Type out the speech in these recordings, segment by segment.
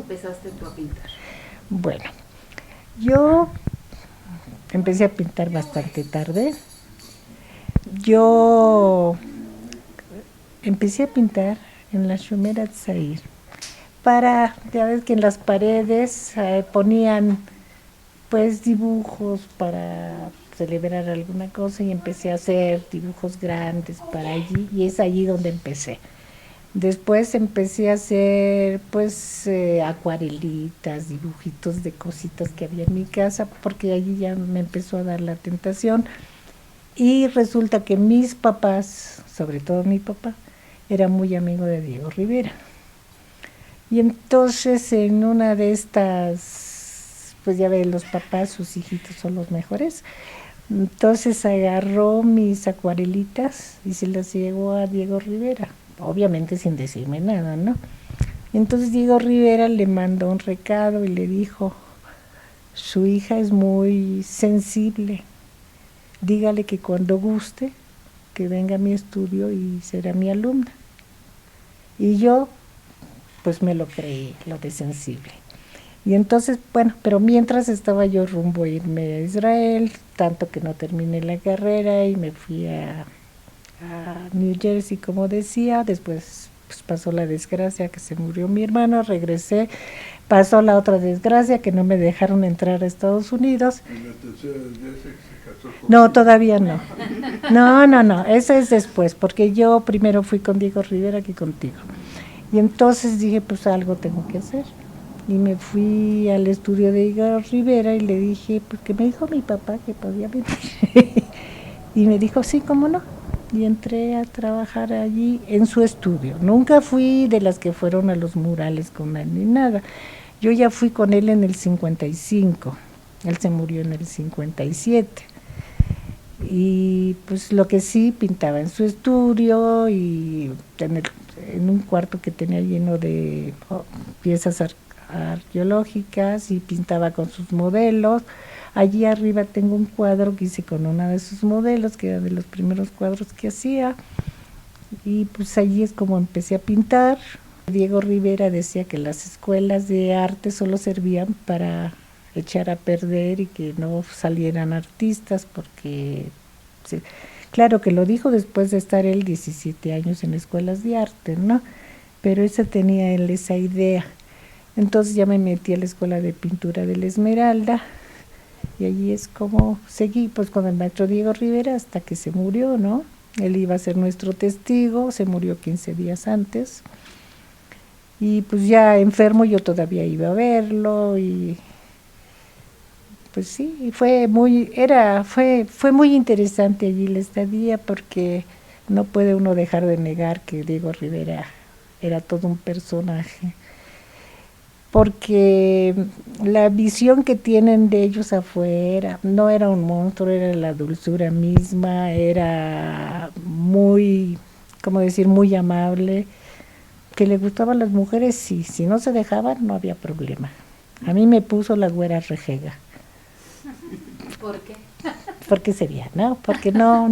empezaste tú a pintar? Bueno, yo empecé a pintar bastante tarde. Yo empecé a pintar en la Shumera Tzair. Ya ves que en las paredes ponían pues dibujos para celebrar alguna cosa y empecé a hacer dibujos grandes para allí y es allí donde empecé. Después empecé a hacer pues acuarelitas, dibujitos de cositas que había en mi casa porque allí ya me empezó a dar la tentación y resulta que mis papás, sobre todo mi papá, era muy amigo de Diego Rivera. Y entonces en una de estas, pues ya ven, los papás, sus hijitos son los mejores. Entonces agarró mis acuarelitas y se las llevó a Diego Rivera, obviamente sin decirme nada, ¿no? Entonces Diego Rivera le mandó un recado y le dijo, su hija es muy sensible, dígale que cuando guste, que venga a mi estudio y será mi alumna. Y yo, pues me lo creí, lo de sensible. Y entonces, bueno, pero mientras estaba yo rumbo a irme a Israel, tanto que no terminé la carrera y me fui a New Jersey, como decía, después pues pasó la desgracia que se murió mi hermano, regresé, pasó la otra desgracia que no me dejaron entrar a Estados Unidos. ¿Y la tercera desgracia que se casó contigo? No, todavía no. No, eso es después, porque yo primero fui con Diego Rivera que contigo. Y entonces dije, pues algo tengo que hacer. Y me fui al estudio de Diego Rivera y le dije, porque me dijo mi papá que podía venir. Y me dijo, sí, cómo no. Y entré a trabajar allí en su estudio. Nunca fui de las que fueron a los murales con él ni nada. Yo ya fui con él en el 55. Él se murió en el 57. Y pues lo que sí pintaba en su estudio y en un cuarto que tenía lleno de piezas arqueológicas y pintaba con sus modelos. Allí arriba tengo un cuadro que hice con una de sus modelos, que era de los primeros cuadros que hacía. Y pues allí es como empecé a pintar. Diego Rivera decía que las escuelas de arte solo servían para echar a perder y que no salieran artistas, porque sí, claro que lo dijo después de estar él 17 años en escuelas de arte, ¿no? Pero tenía él esa idea. Entonces ya me metí a la escuela de pintura de la Esmeralda y allí es como seguí pues con el maestro Diego Rivera hasta que se murió, ¿no? Él iba a ser nuestro testigo, se murió 15 días antes y pues ya enfermo yo todavía iba a verlo y pues sí, fue muy interesante allí la estadía porque no puede uno dejar de negar que Diego Rivera era todo un personaje, porque la visión que tienen de ellos afuera no era un monstruo, era la dulzura misma, era muy, ¿cómo decir?, muy amable, que le gustaban las mujeres, sí, si no se dejaban no había problema. A mí me puso la güera rejega. ¿Por qué? Porque sería, ¿no? Porque no,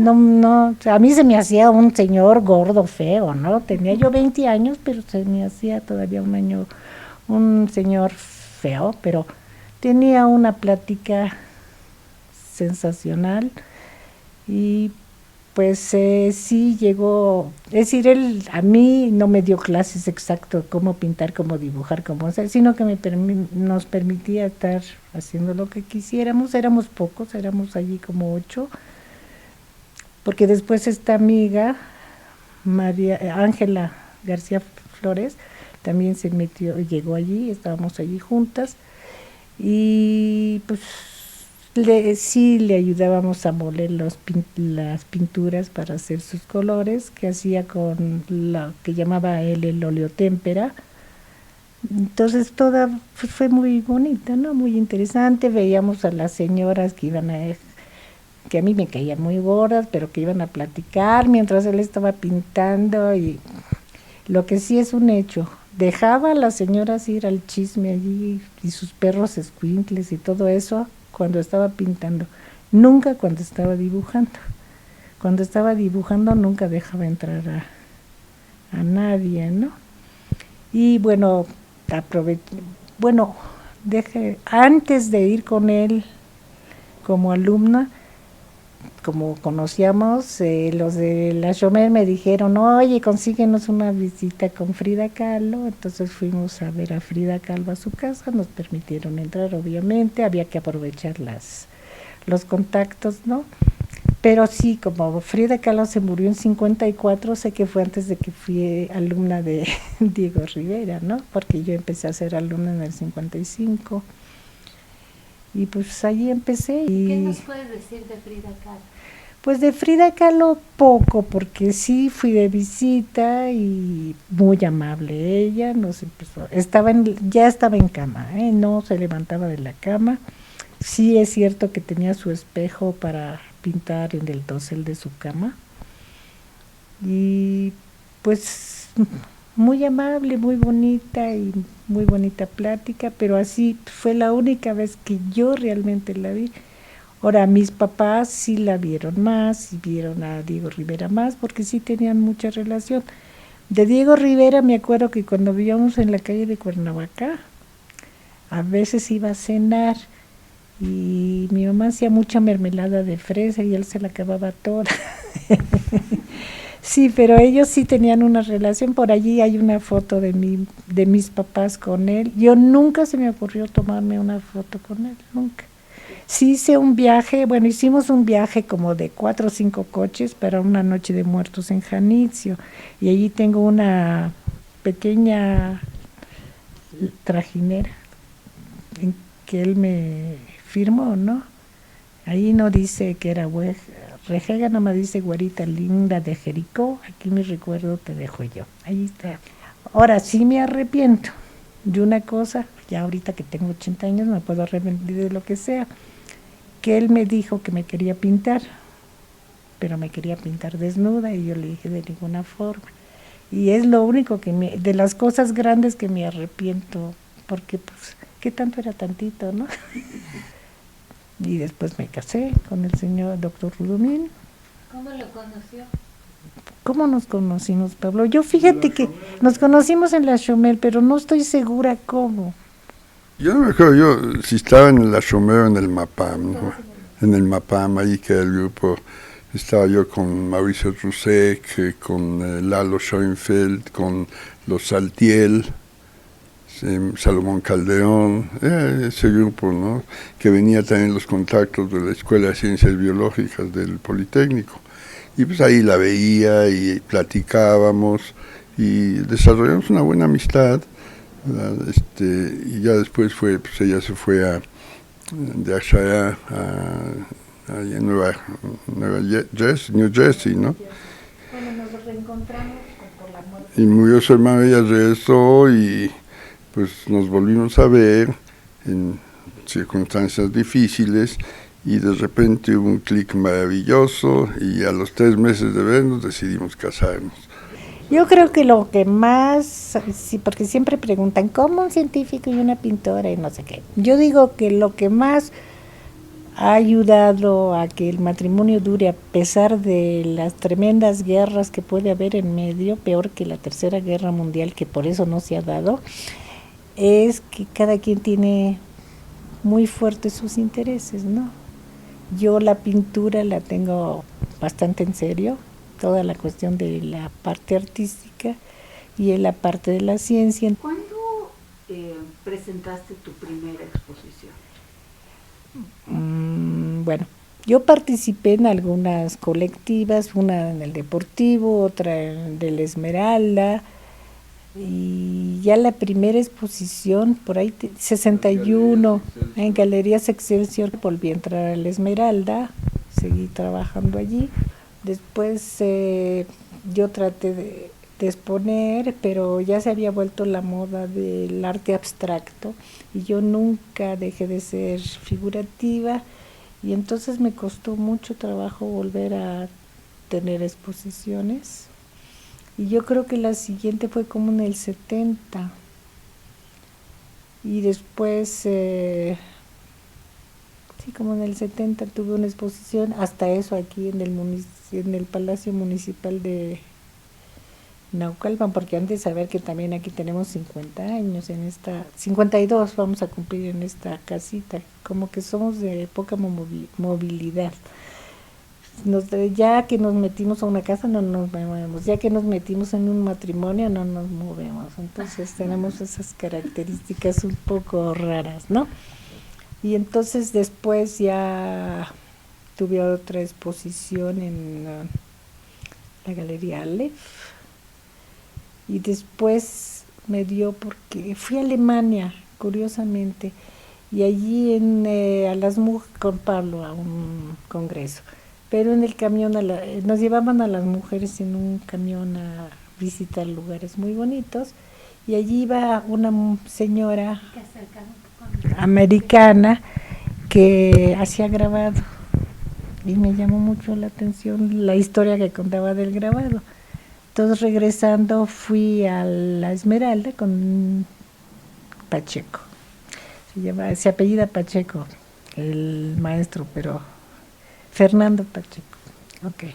a mí se me hacía un señor gordo, feo, ¿no? Tenía yo 20 años, pero se me hacía todavía un señor feo, pero tenía una plática sensacional y pues sí llegó, es decir, él a mí no me dio clases exacto cómo pintar, cómo dibujar, cómo hacer, sino que nos permitía estar haciendo lo que quisiéramos. Éramos pocos, éramos allí como 8, porque después esta amiga, Ángela García Flores, también se metió, llegó allí, estábamos allí juntas y pues sí le ayudábamos a moler las pinturas para hacer sus colores, que hacía con lo que llamaba él el oleotémpera. Entonces toda fue muy bonita, ¿no? Muy interesante. Veíamos a las señoras que a mí me caían muy gordas, pero que iban a platicar mientras él estaba pintando. Y lo que sí es un hecho, dejaba a las señoras ir al chisme allí y sus perros escuincles y todo eso cuando estaba pintando, nunca cuando estaba dibujando. Cuando estaba dibujando nunca dejaba entrar a nadie, ¿no? Y bueno, bueno, antes de ir con él como alumna, como conocíamos, los de la Chomer me dijeron, oye, consíguenos una visita con Frida Kahlo. Entonces fuimos a ver a Frida Kahlo a su casa, nos permitieron entrar, obviamente, había que aprovechar los contactos, ¿no? Pero sí, como Frida Kahlo se murió en 54, sé que fue antes de que fui alumna de Diego Rivera, ¿no? Porque yo empecé a ser alumna en el 55. Y pues ahí empecé. ¿Qué nos puedes decir de Frida Kahlo? Pues de Frida Kahlo poco, porque sí fui de visita y muy amable ella, nos empezó, ya estaba en cama, no se levantaba de la cama. Sí es cierto que tenía su espejo para pintar en el dosel de su cama. Y pues muy amable, muy bonita y muy bonita plática, pero así fue la única vez que yo realmente la vi. Ahora, mis papás sí la vieron más, y vieron a Diego Rivera más, porque sí tenían mucha relación. De Diego Rivera me acuerdo que cuando vivíamos en la calle de Cuernavaca, a veces iba a cenar y mi mamá hacía mucha mermelada de fresa y él se la acababa toda. Sí, pero ellos sí tenían una relación. Por allí hay una foto de mis papás con él. Yo nunca se me ocurrió tomarme una foto con él, nunca. Sí hice un viaje, bueno, hicimos un viaje como de 4 o 5 coches para una noche de muertos en Janitzio. Y allí tengo una pequeña trajinera en que él me firmó, ¿no? Ahí no dice que era Rejega, nada más dice güerita linda de Jericó, aquí mi recuerdo te dejo yo. Ahí está. Ahora sí me arrepiento de una cosa, ya ahorita que tengo 80 años me puedo arrepentir de lo que sea, que él me dijo que me quería pintar, pero me quería pintar desnuda y yo le dije de ninguna forma. Y es lo único de las cosas grandes que me arrepiento, porque pues, ¿qué tanto era tantito, no? Y después me casé con el señor doctor Rudomín. ¿Cómo lo conoció? ¿Cómo nos conocimos, Pablo? Yo fíjate que nos conocimos en la Chomel, pero no estoy segura cómo. Yo no me acuerdo yo si estaba en la Chomel o en el MAPAM, ¿no? En el MAPAM, ahí que el grupo, estaba yo con Mauricio Rusek, con Lalo Schoenfeld, con los Saltiel, Salomón Calderón, ese grupo, ¿no? Que venía también los contactos de la Escuela de Ciencias Biológicas del Politécnico. Y pues ahí la veía y platicábamos y desarrollamos una buena amistad. Y ya después pues ella se fue de allá a New Jersey, ¿no? Bueno, nos reencontramos por la muerte. Y murió su hermano, ella regresó y pues nos volvimos a ver en circunstancias difíciles y de repente hubo un clic maravilloso y a los 3 meses de vernos decidimos casarnos. Yo creo que lo que más, sí, porque siempre preguntan, ¿cómo un científico y una pintora y no sé qué? Yo digo que lo que más ha ayudado a que el matrimonio dure a pesar de las tremendas guerras que puede haber en medio, peor que la Tercera Guerra Mundial, que por eso no se ha dado, es que cada quien tiene muy fuertes sus intereses, ¿no? Yo la pintura la tengo bastante en serio, toda la cuestión de la parte artística y en la parte de la ciencia. ¿Cuándo presentaste tu primera exposición? Bueno, yo participé en algunas colectivas, una en el Deportivo, otra en el Esmeralda, y ya la primera exposición, por ahí 61, en Galerías Excelsior, volví a entrar a la Esmeralda, seguí trabajando allí. Después yo traté de exponer, pero ya se había vuelto la moda del arte abstracto y yo nunca dejé de ser figurativa y entonces me costó mucho trabajo volver a tener exposiciones. Y yo creo que la siguiente fue como en el 70. Y después, sí, como en el 70 tuve una exposición, hasta eso aquí en el Palacio Municipal de Naucalpan, porque han de saber que también aquí tenemos 50 años, 52 vamos a cumplir en esta casita, como que somos de poca movilidad. Ya que nos metimos a una casa no nos movemos, ya que nos metimos en un matrimonio no nos movemos, entonces tenemos esas características un poco raras, ¿no? Y entonces después ya tuve otra exposición en la Galería Aleph, y después me dio porque fui a Alemania, curiosamente, y allí a las mujeres con Pablo a un congreso, pero en el camión nos llevaban a las mujeres en un camión a visitar lugares muy bonitos, y allí iba una señora americana que hacía grabado, y me llamó mucho la atención la historia que contaba del grabado. Entonces, regresando, fui a la Esmeralda con Pacheco. Se apellida Pacheco, el maestro, pero Fernando Pacheco. Okay.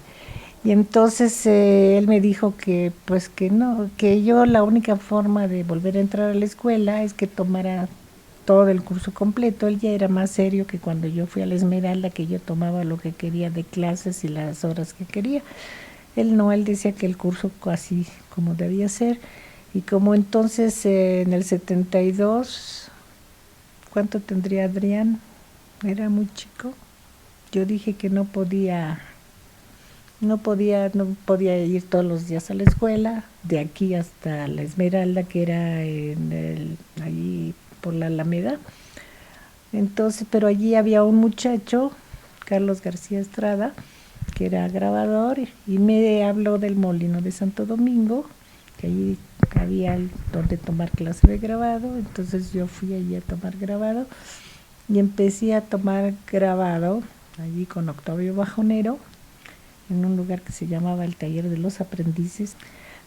Y entonces él me dijo que pues que no, que yo la única forma de volver a entrar a la escuela es que tomara todo el curso completo. Él ya era más serio que cuando yo fui a la Esmeralda, que yo tomaba lo que quería de clases y las horas que quería. Él no, él decía que el curso así como debía ser. Y como entonces en el 72, ¿cuánto tendría Adrián? Era muy chico. Yo dije que no podía ir todos los días a la escuela, de aquí hasta la Esmeralda, que era allí por la Alameda. Entonces, pero allí había un muchacho, Carlos García Estrada, que era grabador, y me habló del Molino de Santo Domingo, que allí había donde tomar clase de grabado. Entonces yo fui allí a tomar grabado, y empecé a tomar grabado allí con Octavio Bajonero, en un lugar que se llamaba el Taller de los Aprendices.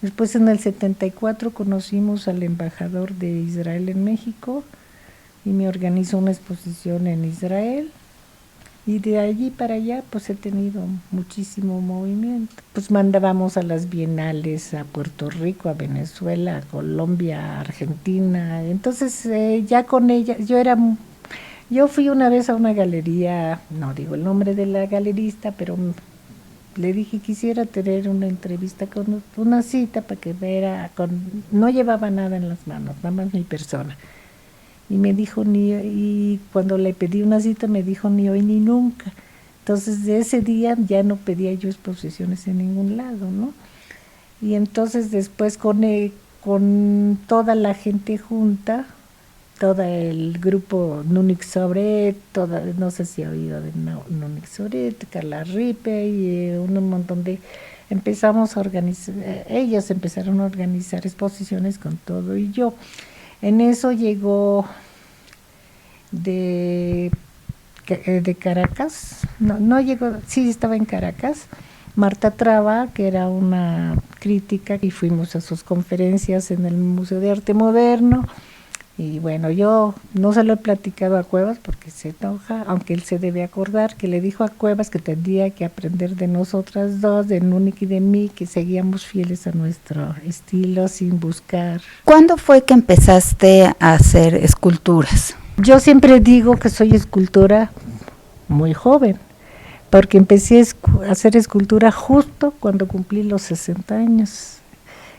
Después en el 74 conocimos al embajador de Israel en México, y me organizó una exposición en Israel. Y de allí para allá pues he tenido muchísimo movimiento. Pues mandábamos a las bienales a Puerto Rico, a Venezuela, a Colombia, a Argentina. Entonces ya con ella, yo fui una vez a una galería, no digo el nombre de la galerista, pero le dije quisiera tener una entrevista con una cita para que viera, no llevaba nada en las manos, nada más mi persona. Y me dijo, y cuando le pedí una cita me dijo ni hoy ni nunca. Entonces de ese día ya no pedía yo exposiciones en ningún lado, ¿no? Y entonces después con toda la gente junta, todo el grupo Núñez Sobret, no sé si ha oído de Núñez Sobret, Carla Ripe y un montón de... Empezamos a organizar, ellas empezaron a organizar exposiciones con todo, y yo. En eso llegó de Caracas, no llegó, sí estaba en Caracas, Marta Traba, que era una crítica, y fuimos a sus conferencias en el Museo de Arte Moderno. Y bueno, yo no se lo he platicado a Cuevas porque se enoja, aunque él se debe acordar que le dijo a Cuevas que tendría que aprender de nosotras dos, de Núñez y de mí, que seguíamos fieles a nuestro estilo sin buscar. ¿Cuándo fue que empezaste a hacer esculturas? Yo siempre digo que soy escultora muy joven, porque empecé a hacer escultura justo cuando cumplí los 60 años.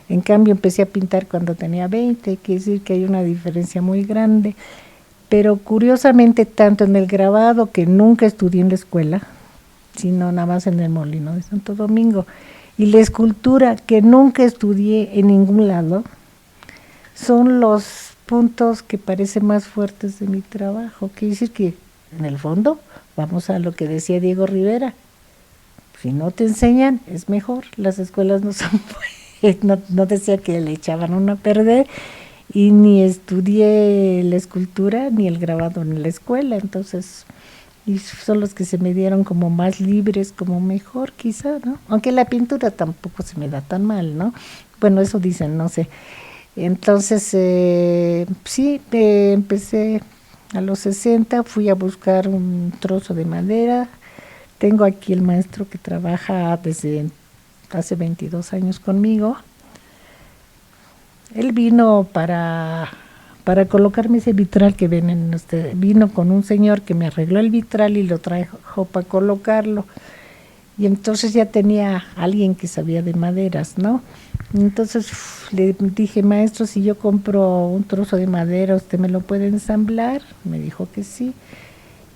En cambio empecé a pintar cuando tenía 20, quiere decir que hay una diferencia muy grande, pero curiosamente tanto en el grabado, que nunca estudié en la escuela, sino nada más en el Molino de Santo Domingo, y la escultura, que nunca estudié en ningún lado, son los puntos que parecen más fuertes de mi trabajo. Quiere decir que en el fondo, vamos a lo que decía Diego Rivera, si no te enseñan es mejor, las escuelas no son no decía que le echaban uno a perder, y ni estudié la escultura ni el grabado en la escuela, entonces y son los que se me dieron como más libres, como mejor quizá, ¿no? Aunque la pintura tampoco se me da tan mal, ¿no? Bueno, eso dicen, no sé. Entonces, sí, empecé a los 60, fui a buscar un trozo de madera. Tengo aquí el maestro que trabaja desde hace 22 años conmigo, Él vino para colocarme ese vitral que ven en usted. Vino con un señor que me arregló el vitral y lo trajo para colocarlo. Y entonces ya tenía alguien que sabía de maderas, ¿no? Entonces le dije, maestro, si yo compro un trozo de madera, ¿usted me lo puede ensamblar? Me dijo que sí.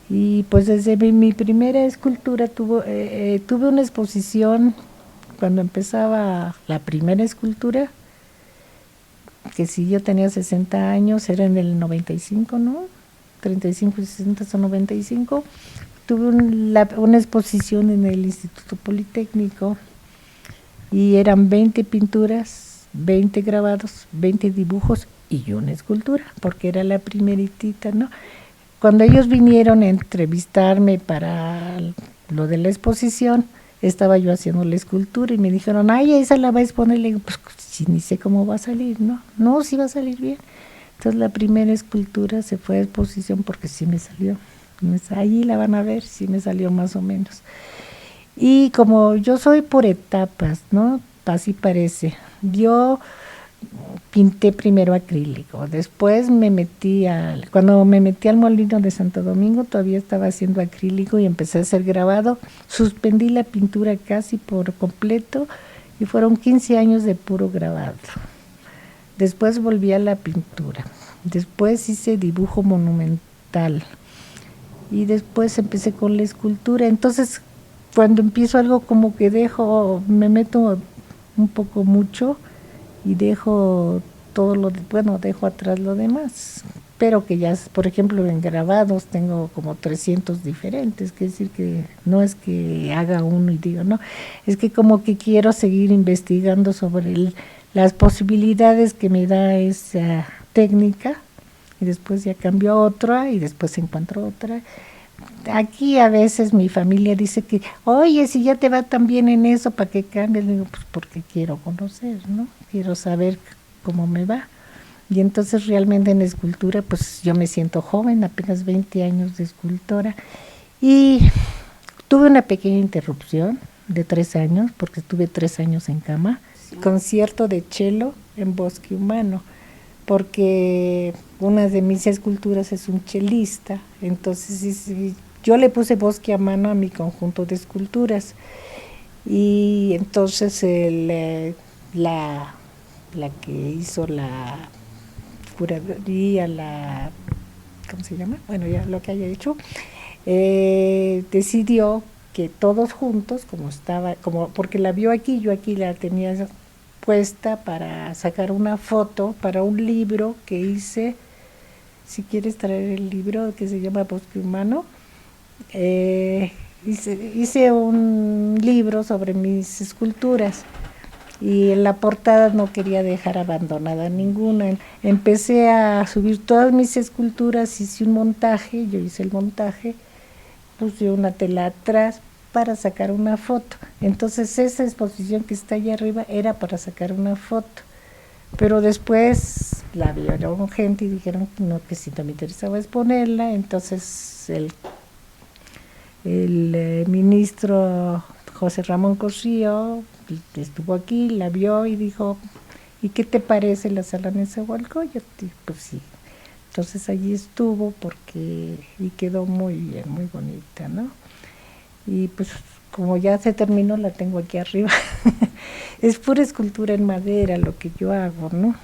Y pues desde mi primera escultura tuve una exposición cuando empezaba la primera escultura, que si yo tenía 60 años, era en el 95, ¿no? 35 y 60 son 95. Tuve una exposición en el Instituto Politécnico y eran 20 pinturas, 20 grabados, 20 dibujos y una escultura, porque era la primeritita, ¿no? Cuando ellos vinieron a entrevistarme para lo de la exposición, estaba yo haciendo la escultura y me dijeron, ay, esa la va a exponer. Le digo, pues si ni sé cómo va a salir, ¿no? No, sí va a salir bien. Entonces la primera escultura se fue a exposición porque sí me salió. Allí la van a ver, sí me salió más o menos. Y como yo soy por etapas, ¿no? Así parece. Yo pinté primero acrílico, después cuando me metí al Molino de Santo Domingo todavía estaba haciendo acrílico y empecé a hacer grabado, suspendí la pintura casi por completo y fueron 15 años de puro grabado. Después volví a la pintura, después hice dibujo monumental y después empecé con la escultura. Entonces cuando empiezo algo como que me meto un poco mucho y dejo dejo atrás lo demás, pero que ya, por ejemplo, en grabados tengo como 300 diferentes, que decir que no es que haga uno y digo, no, es que como que quiero seguir investigando sobre las posibilidades que me da esa técnica, y después ya cambio a otra, y después encuentro otra. Aquí a veces mi familia dice que, oye, si ya te va tan bien en eso, ¿para qué cambias? Le digo, pues porque quiero conocer, ¿no? Quiero saber cómo me va. Y entonces realmente en escultura, pues yo me siento joven, apenas 20 años de escultora. Y tuve una pequeña interrupción de 3 años, porque estuve 3 años en cama. Concierto de cello en Bosque Humano, porque una de mis esculturas es un chelista, entonces yo le puse Bosque a mano a mi conjunto de esculturas, y entonces la que hizo la curaduría, ¿cómo se llama? Bueno, ya lo que haya hecho, decidió que todos juntos, porque la vio aquí, yo aquí la tenía puesta para sacar una foto para un libro que hice, si quieres traer el libro que se llama Bosque Humano, hice un libro sobre mis esculturas y en la portada no quería dejar abandonada ninguna. Empecé a subir todas mis esculturas, hice un montaje, yo hice el montaje, puse una tela atrás para sacar una foto. Entonces esa exposición que está allá arriba era para sacar una foto, pero después la vieron gente y dijeron no, que sí me interesaba exponerla. Entonces el ministro José Ramón Cosío estuvo aquí, la vio y dijo, ¿y qué te parece la sala Nezahualcóyotl? Pues sí. Entonces allí estuvo y quedó muy bien, muy bonita, ¿no? Y pues como ya se terminó, la tengo aquí arriba. Es pura escultura en madera lo que yo hago, ¿no?